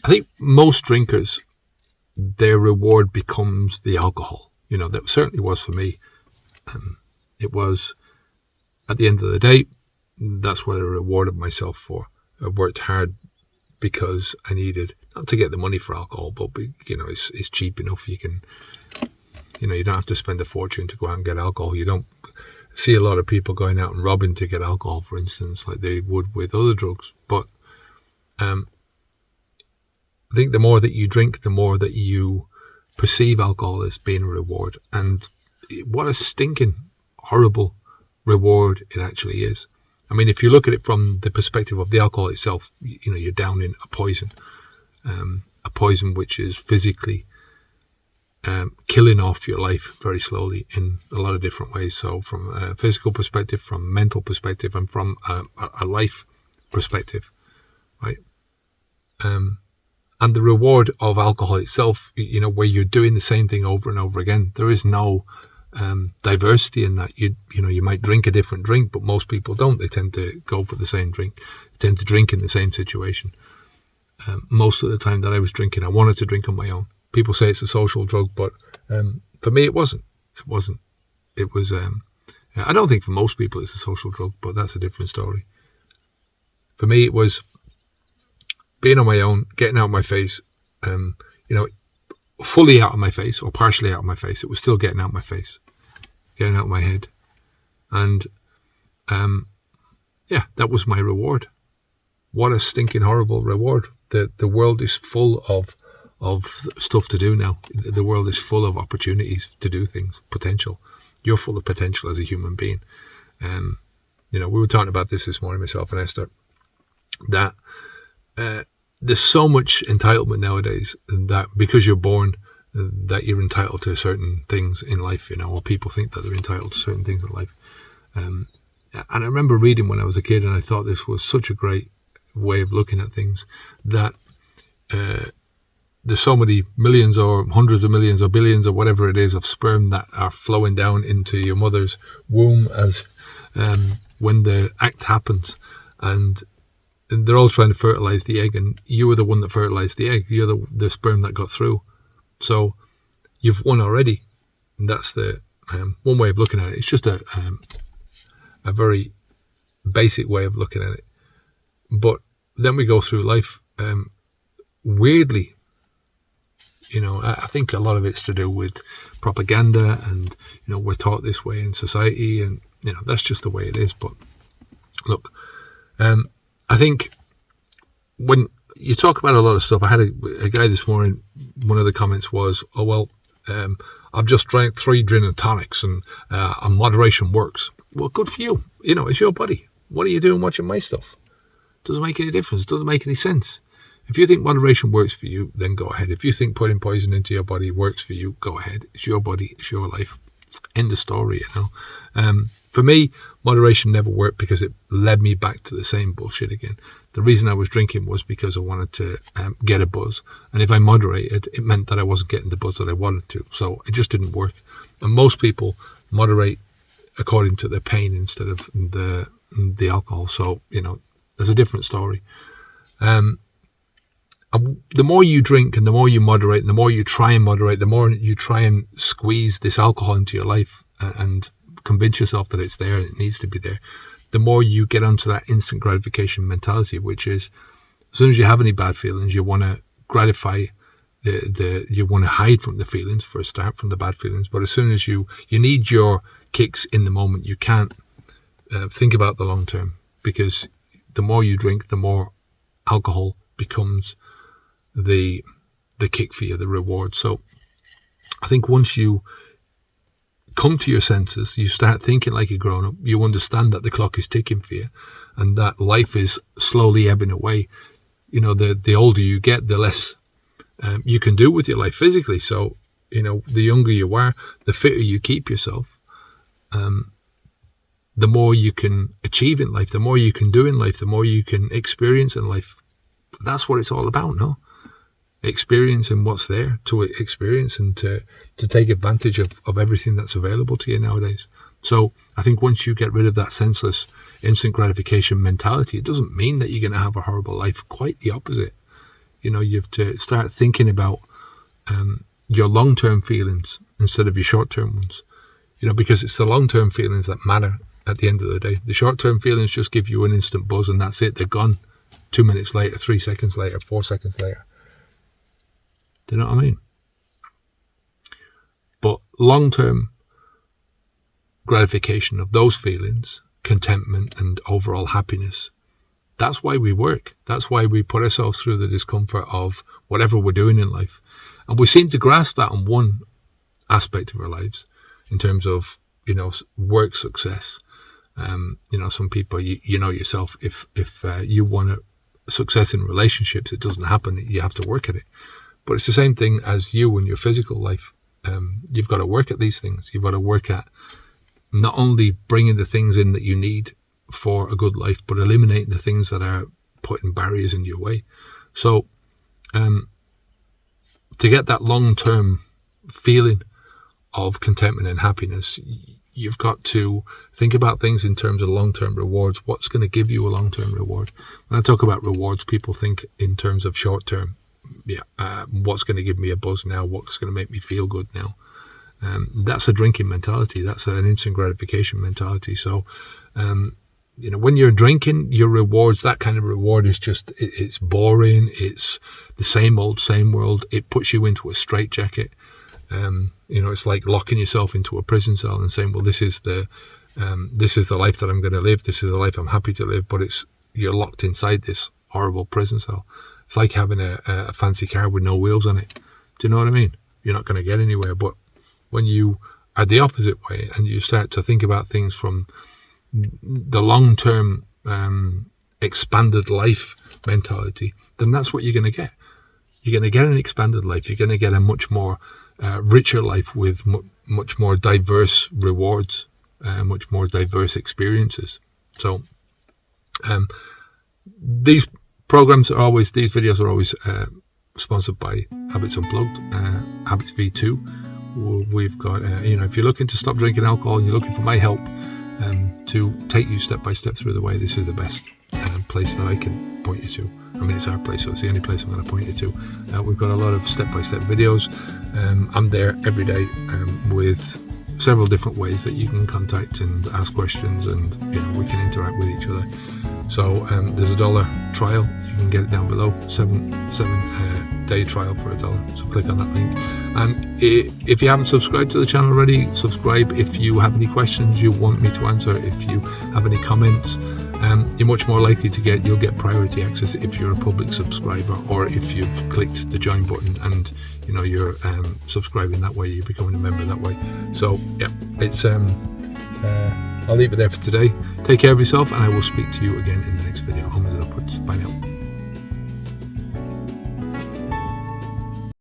I think most drinkers, their reward becomes the alcohol. That certainly was for me. It was, at the end of the day, that's what I rewarded myself for. I worked hard because I needed, not to get the money for alcohol, but it's cheap enough. You can, you don't have to spend a fortune to go out and get alcohol. You don't see a lot of people going out and robbing to get alcohol, for instance, like they would with other drugs. But I think the more that you drink, the more that you perceive alcohol as being a reward. And what a stinking, horrible reward it actually is. I mean, if you look at it from the perspective of the alcohol itself, you're down in a poison which is physically killing off your life very slowly in a lot of different ways. So from a physical perspective, from a mental perspective, and from a life perspective, right? And the reward of alcohol itself, where you're doing the same thing over and over again, there is no diversity in that. You might drink a different drink, but most people don't. They tend to go for the same drink. They tend to drink in the same situation. Most of the time that I was drinking, I wanted to drink on my own. People say it's a social drug, but for me, it wasn't. It wasn't. It was. I don't think for most people it's a social drug, but that's a different story. For me, it was being on my own, getting out of my face, fully out of my face or partially out of my face. It was still getting out of my face, getting out of my head. And, that was my reward. What a stinking horrible reward. The world is full of stuff to do now. The world is full of opportunities to do things, potential. You're full of potential as a human being. We were talking about this morning, myself and Esther, that there's so much entitlement nowadays that because you're born, that you're entitled to certain things in life, or people think that they're entitled to certain things in life. And I remember reading when I was a kid, and I thought this was such a great way of looking at things, that there's so many millions or hundreds of millions or billions or whatever it is of sperm that are flowing down into your mother's womb as when the act happens, and they're all trying to fertilize the egg, and you were the one that fertilized the egg. You're the sperm that got through. So you've won already. And that's the one way of looking at it. It's just a very basic way of looking at it. But then we go through life. Weirdly, I think a lot of it's to do with propaganda, and, we're taught this way in society, and, that's just the way it is. But look, I think when you talk about a lot of stuff, I had a guy this morning, one of the comments was, I've just drank 3 gin and tonics and moderation works. Well, good for you. It's your body. What are you doing watching my stuff? Doesn't make any difference. Doesn't make any sense. If you think moderation works for you, then go ahead. If you think putting poison into your body works for you, go ahead. It's your body. It's your life. End of story, For me, moderation never worked because it led me back to the same bullshit again. The reason I was drinking was because I wanted to get a buzz. And if I moderated, it meant that I wasn't getting the buzz that I wanted to. So it just didn't work. And most people moderate according to their pain instead of the alcohol. So, there's a different story. The more you drink and the more you moderate and the more you try and moderate, the more you try and squeeze this alcohol into your life and convince yourself that it's there and it needs to be there, the more you get onto that instant gratification mentality, which is as soon as you have any bad feelings, you want to gratify you want to hide from the feelings for a start, from the bad feelings. But as soon as you need your kicks in the moment, you can't think about the long term, because the more you drink, the more alcohol becomes the kick for you, the reward. So I think once you come to your senses, you start thinking like a grown up, you understand that the clock is ticking for you and that life is slowly ebbing away. The older you get, the less you can do with your life physically. So, the younger you are, the fitter you keep yourself, the more you can achieve in life, the more you can do in life, the more you can experience in life. That's what it's all about, no? Experiencing what's there to experience and to take advantage of everything that's available to you nowadays. So I think once you get rid of that senseless instant gratification mentality, it doesn't mean that you're going to have a horrible life. Quite the opposite. You have to start thinking about your long-term feelings instead of your short-term ones. Because it's the long-term feelings that matter at the end of the day. The short-term feelings just give you an instant buzz and that's it. They're gone 2 minutes later, 3 seconds later, 4 seconds later. Do you know what I mean? But long-term gratification of those feelings, contentment and overall happiness, that's why we work. That's why we put ourselves through the discomfort of whatever we're doing in life. And we seem to grasp that on one aspect of our lives in terms of, work success. Some people, yourself, if you want success in relationships, it doesn't happen. You have to work at it. But it's the same thing as you in your physical life. You've got to work at these things. You've got to work at not only bringing the things in that you need for a good life, but eliminating the things that are putting barriers in your way. So to get that long-term feeling of contentment and happiness, you've got to think about things in terms of long-term rewards. What's going to give you a long-term reward? When I talk about rewards, people think in terms of short-term. What's going to give me a buzz now? What's going to make me feel good now? That's a drinking mentality. That's an instant gratification mentality. So, when you're drinking, your rewards, that kind of reward is just, it's boring. It's the same old, same world. It puts you into a straitjacket. It's like locking yourself into a prison cell and saying, well, this is the life that I'm going to live. This is the life I'm happy to live. But you're locked inside this horrible prison cell. It's like having a fancy car with no wheels on it. Do you know what I mean? You're not going to get anywhere. But when you are the opposite way and you start to think about things from the long-term expanded life mentality, then that's what you're going to get. You're going to get an expanded life. You're going to get a much more richer life with much more diverse rewards, much more diverse experiences. So these videos are always sponsored by Habits Unplugged, Habits V2. We've got, if you're looking to stop drinking alcohol and you're looking for my help to take you step by step through the way, this is the best place that I can point you to. I mean, it's our place, so it's the only place I'm going to point you to. We've got a lot of step-by-step videos. I'm there every day with several different ways that you can contact and ask questions, and we can interact with each other. So there's a $1 trial. You can get it down below. 7-day trial for $1. So click on that link. And if you haven't subscribed to the channel already, subscribe. If you have any questions you want me to answer, if you have any comments, you're much more likely you'll get priority access if you're a public subscriber, or if you've clicked the join button and you're subscribing that way, you're becoming a member that way. So yeah, it's I'll leave it there for today. Take care of yourself, and I will speak to you again in the next video. Onwards and upwards. Bye now.